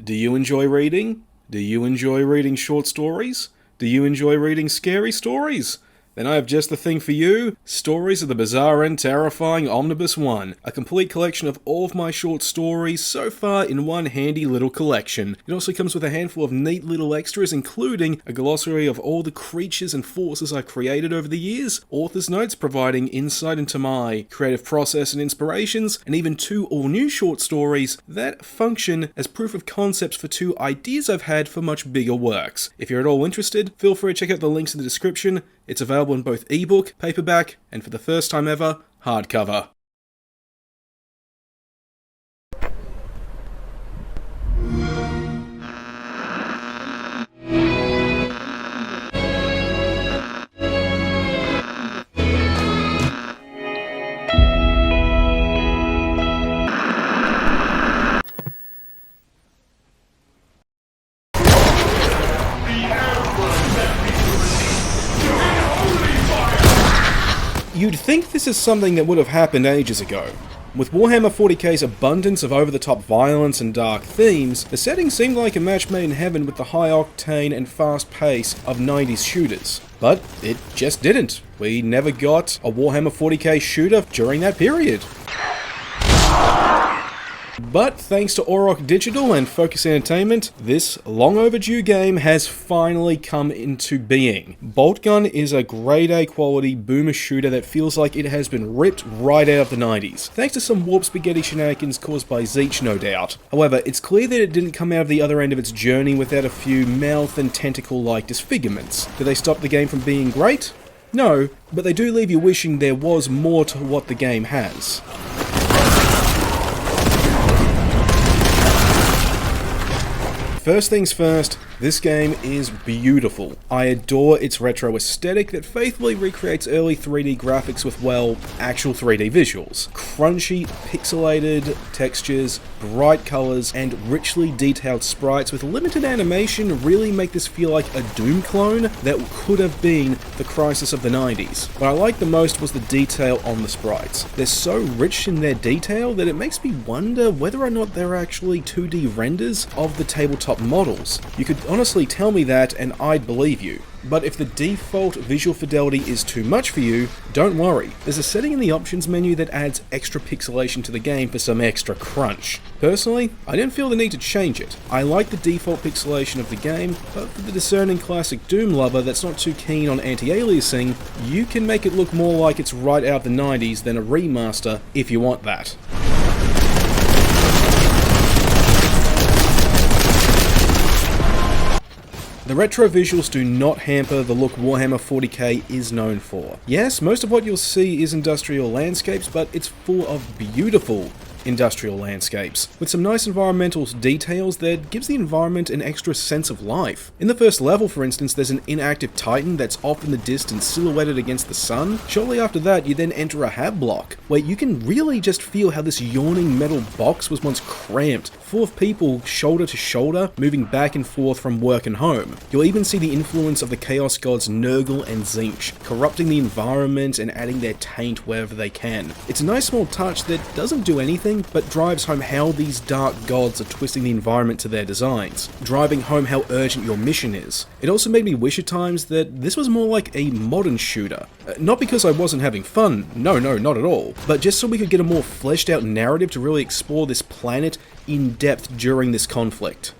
Do you enjoy reading? Do you enjoy reading short stories? Do you enjoy reading scary stories? Then I have just the thing for you. Stories of the Bizarre and Terrifying Omnibus 1. A complete collection of all of my short stories so far in one handy little collection. It also comes with a handful of neat little extras, including a glossary of all the creatures and forces I created over the years, author's notes providing insight into my creative process and inspirations, and even 2 all-new short stories that function as proof of concepts for 2 ideas I've had for much bigger works. If you're at all interested, feel free to check out the links in the description. It's available in both ebook, paperback, and for the first time ever, hardcover. You'd think this is something that would have happened ages ago. With Warhammer 40K's abundance of over-the-top violence and dark themes, the setting seemed like a match made in heaven with the high-octane and fast pace of 90s shooters. But it just didn't. We never got a Warhammer 40K shooter during that period. But thanks to Auroch Digital and Focus Entertainment, this long overdue game has finally come into being. Boltgun is a grade A quality boomer shooter that feels like it has been ripped right out of the 90s, thanks to some warp spaghetti shenanigans caused by Zeech, no doubt. However, it's clear that it didn't come out of the other end of its journey without a few mouth and tentacle-like disfigurements. Do they stop the game from being great? No, but they do leave you wishing there was more to what the game has. First things first, this game is beautiful. I adore its retro aesthetic that faithfully recreates early 3D graphics with, well, actual 3D visuals. Crunchy, pixelated textures, bright colors, and richly detailed sprites with limited animation really make this feel like a Doom clone that could have been the Crisis of the 90s. What I liked the most was the detail on the sprites. They're so rich in their detail that it makes me wonder whether or not they're actually 2D renders of the tabletop models. You could honestly tell me that and I'd believe you. But if the default visual fidelity is too much for you, don't worry. There's a setting in the options menu that adds extra pixelation to the game for some extra crunch. Personally, I didn't feel the need to change it. I like the default pixelation of the game, but for the discerning classic Doom lover that's not too keen on anti-aliasing, you can make it look more like it's right out of the 90s than a remaster if you want that. The retro visuals do not hamper the look Warhammer 40k is known for. Yes, most of what you'll see is industrial landscapes, but it's full of beautiful industrial landscapes, with some nice environmental details that gives the environment an extra sense of life. In the first level, for instance, there's an inactive titan that's off in the distance silhouetted against the sun. Shortly after that, you then enter a hab block, where you can really just feel how this yawning metal box was once cramped, full of people shoulder to shoulder, moving back and forth from work and home. You'll even see the influence of the Chaos Gods Nurgle and Tzeentch, corrupting the environment and adding their taint wherever they can. It's a nice small touch that doesn't do anything, but drives home how these dark gods are twisting the environment to their designs, driving home how urgent your mission is. It also made me wish at times that this was more like a modern shooter. Not because I wasn't having fun, no, not at all, but just so we could get a more fleshed out narrative to really explore this planet in depth during this conflict.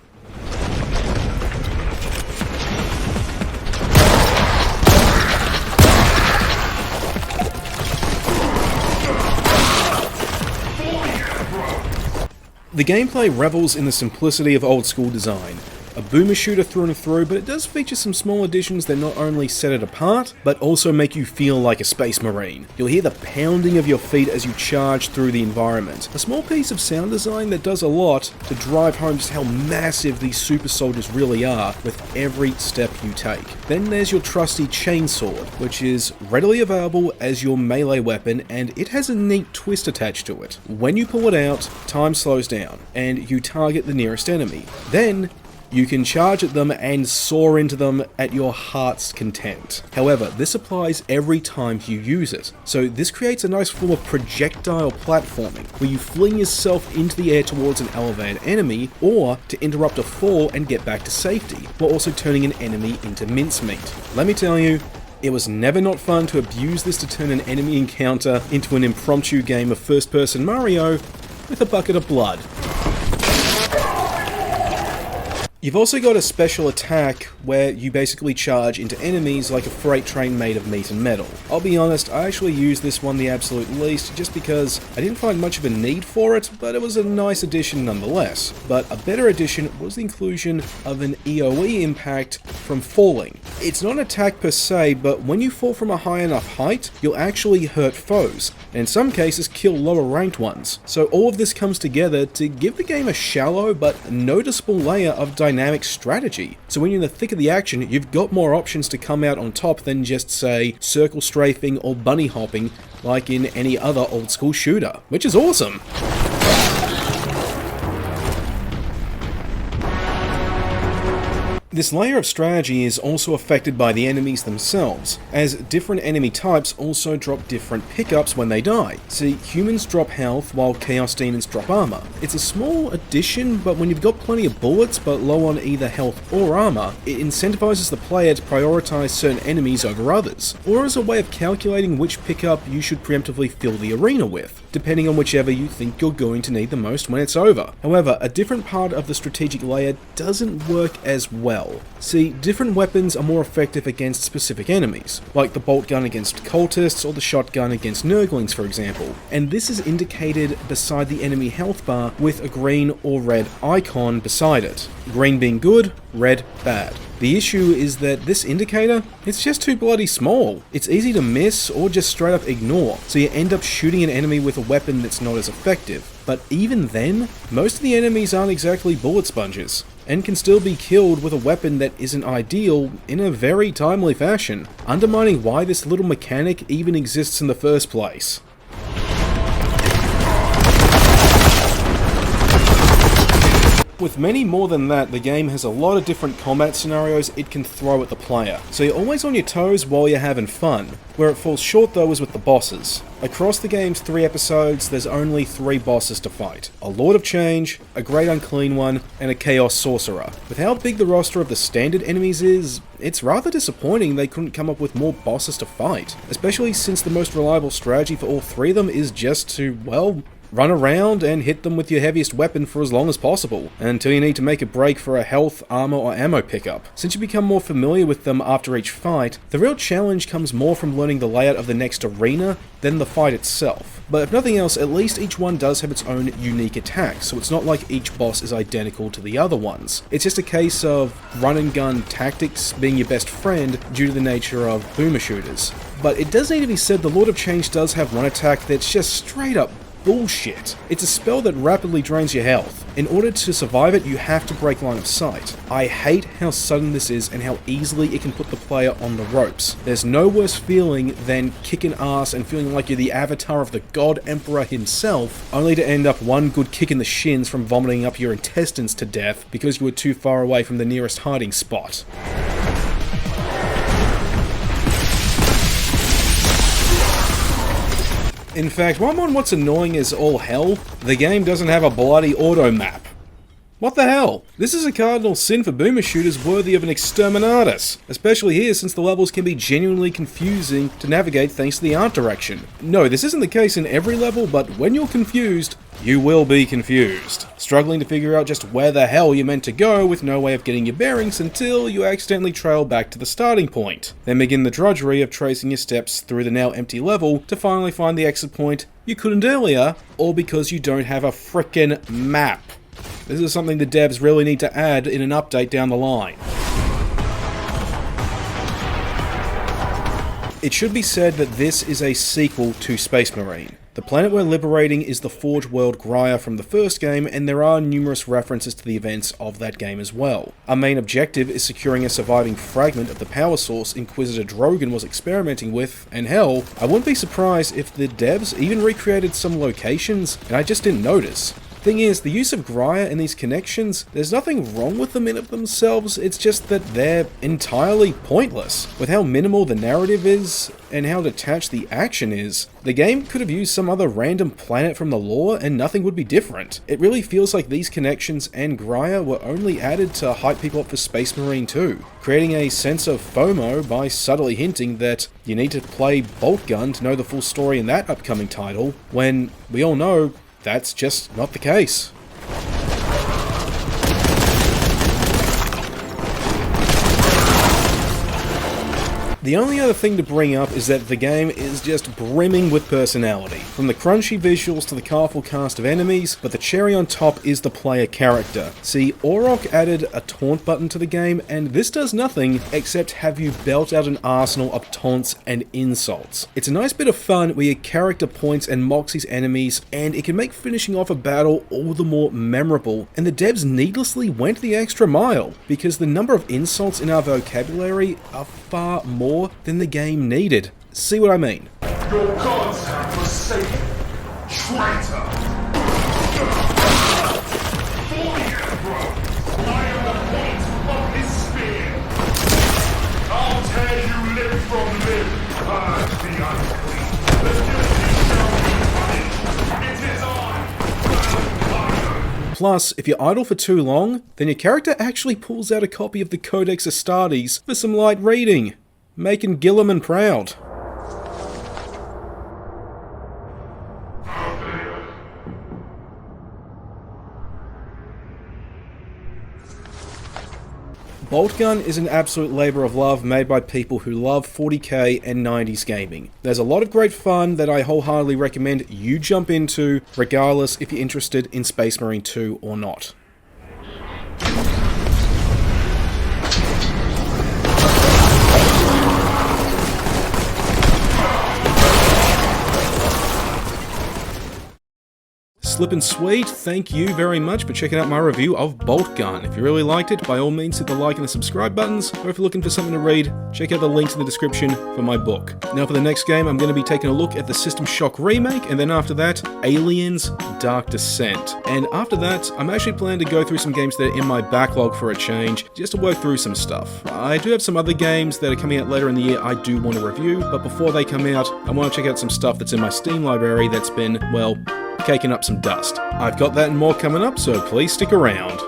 The gameplay revels in the simplicity of old school design. A boomer shooter through and through, but it does feature some small additions that not only set it apart, but also make you feel like a space marine. You'll hear the pounding of your feet as you charge through the environment. A small piece of sound design that does a lot to drive home just how massive these super soldiers really are with every step you take. Then there's your trusty chainsword, which is readily available as your melee weapon, and it has a neat twist attached to it. When you pull it out, time slows down, and you target the nearest enemy. Then You can charge at them and soar into them at your heart's content. However, this applies every time you use it, so this creates a nice form of projectile platforming, where you fling yourself into the air towards an elevated enemy, or to interrupt a fall and get back to safety, while also turning an enemy into mincemeat. Let me tell you, it was never not fun to abuse this to turn an enemy encounter into an impromptu game of first-person Mario with a bucket of blood. You've also got a special attack where you basically charge into enemies like a freight train made of meat and metal. I'll be honest, I actually used this one the absolute least just because I didn't find much of a need for it, but it was a nice addition nonetheless. But a better addition was the inclusion of an EOE impact from falling. It's not an attack per se, but when you fall from a high enough height, you'll actually hurt foes, and in some cases kill lower ranked ones. So all of this comes together to give the game a shallow but noticeable layer of dynamic strategy. So when you're in the thick of the action, you've got more options to come out on top than just, say, circle strafing or bunny hopping like in any other old school shooter, which is awesome. This layer of strategy is also affected by the enemies themselves, as different enemy types also drop different pickups when they die. See, humans drop health while Chaos Demons drop armor. It's a small addition, but when you've got plenty of bullets but low on either health or armor, it incentivizes the player to prioritize certain enemies over others, or as a way of calculating which pickup you should preemptively fill the arena with, depending on whichever you think you're going to need the most when it's over. However, a different part of the strategic layer doesn't work as well. See, different weapons are more effective against specific enemies, like the Boltgun against cultists or the shotgun against Nurglings, for example, and this is indicated beside the enemy health bar with a green or red icon beside it. Green being good, red bad. The issue is that this indicator, it's just too bloody small. It's easy to miss or just straight up ignore, so you end up shooting an enemy with a weapon that's not as effective. But even then, most of the enemies aren't exactly bullet sponges, and can still be killed with a weapon that isn't ideal in a very timely fashion, undermining why this little mechanic even exists in the first place. With many more than that, the game has a lot of different combat scenarios it can throw at the player, so you're always on your toes while you're having fun. Where it falls short though is with the bosses. Across the game's 3 episodes, there's only 3 bosses to fight. A Lord of Change, a Great Unclean One, and a Chaos Sorcerer. With how big the roster of the standard enemies is, it's rather disappointing they couldn't come up with more bosses to fight, especially since the most reliable strategy for all 3 of them is just to, well, run around and hit them with your heaviest weapon for as long as possible, until you need to make a break for a health, armor, or ammo pickup. Since you become more familiar with them after each fight, the real challenge comes more from learning the layout of the next arena than the fight itself. But if nothing else, at least each one does have its own unique attacks, so it's not like each boss is identical to the other ones. It's just a case of run and gun tactics being your best friend due to the nature of boomer shooters. But it does need to be said the Lord of Change does have one attack that's just straight up bullshit. It's a spell that rapidly drains your health. In order to survive it, you have to break line of sight. I hate how sudden this is and how easily it can put the player on the ropes. There's no worse feeling than kicking ass and feeling like you're the avatar of the God Emperor himself, only to end up one good kick in the shins from vomiting up your intestines to death because you were too far away from the nearest hiding spot. In fact, one on what's annoying as all hell, the game doesn't have a bloody auto map. What the hell? This is a cardinal sin for boomer shooters worthy of an exterminatus, especially here since the levels can be genuinely confusing to navigate thanks to the art direction. No, this isn't the case in every level, but when you're confused, you will be confused, struggling to figure out just where the hell you're meant to go with no way of getting your bearings until you accidentally trail back to the starting point. Then begin the drudgery of tracing your steps through the now empty level to finally find the exit point you couldn't earlier, all because you don't have a frickin' map. This is something the devs really need to add in an update down the line. It should be said that this is a sequel to Space Marine. The planet we're liberating is the Forge World Graia from the first game, and there are numerous references to the events of that game as well. Our main objective is securing a surviving fragment of the power source Inquisitor Drogon was experimenting with, and hell, I wouldn't be surprised if the devs even recreated some locations and I just didn't notice. Thing is, the use of Graya in these connections, there's nothing wrong with them in of themselves, it's just that they're entirely pointless. With how minimal the narrative is, and how detached the action is, the game could have used some other random planet from the lore and nothing would be different. It really feels like these connections and Graya were only added to hype people up for Space Marine 2, creating a sense of FOMO by subtly hinting that you need to play Boltgun to know the full story in that upcoming title, when we all know that's just not the case. The only other thing to bring up is that the game is just brimming with personality. From the crunchy visuals to the colourful cast of enemies, but the cherry on top is the player character. See, Orok added a taunt button to the game, and this does nothing except have you belt out an arsenal of taunts and insults. It's a nice bit of fun where your character points and mocks his enemies, and it can make finishing off a battle all the more memorable, and the devs needlessly went the extra mile, because the number of insults in our vocabulary are far more than the game needed. See what I mean? Your gods have forsaken you, traitor! For the Emperor, I am the point of his spear! I'll tear you limb from limb, purge the unclean. The guilty shall be punished. It is I. Plus, if you're idle for too long, then your character actually pulls out a copy of the Codex Astartes for some light reading, making Gilliman proud. Boltgun is an absolute labour of love made by people who love 40k and 90s gaming. There's a lot of great fun that I wholeheartedly recommend you jump into, regardless if you're interested in Space Marine 2 or not. Slippin' Sweet, thank you very much for checking out my review of Boltgun. If you really liked it, by all means hit the like and the subscribe buttons, or if you're looking for something to read, check out the links in the description for my book. Now for the next game, I'm going to be taking a look at the System Shock remake, and then after that, Aliens Dark Descent. And after that, I'm actually planning to go through some games that are in my backlog for a change, just to work through some stuff. I do have some other games that are coming out later in the year I do want to review, but before they come out, I want to check out some stuff that's in my Steam library that's been, well, caking up some dust. I've got that and more coming up, so please stick around.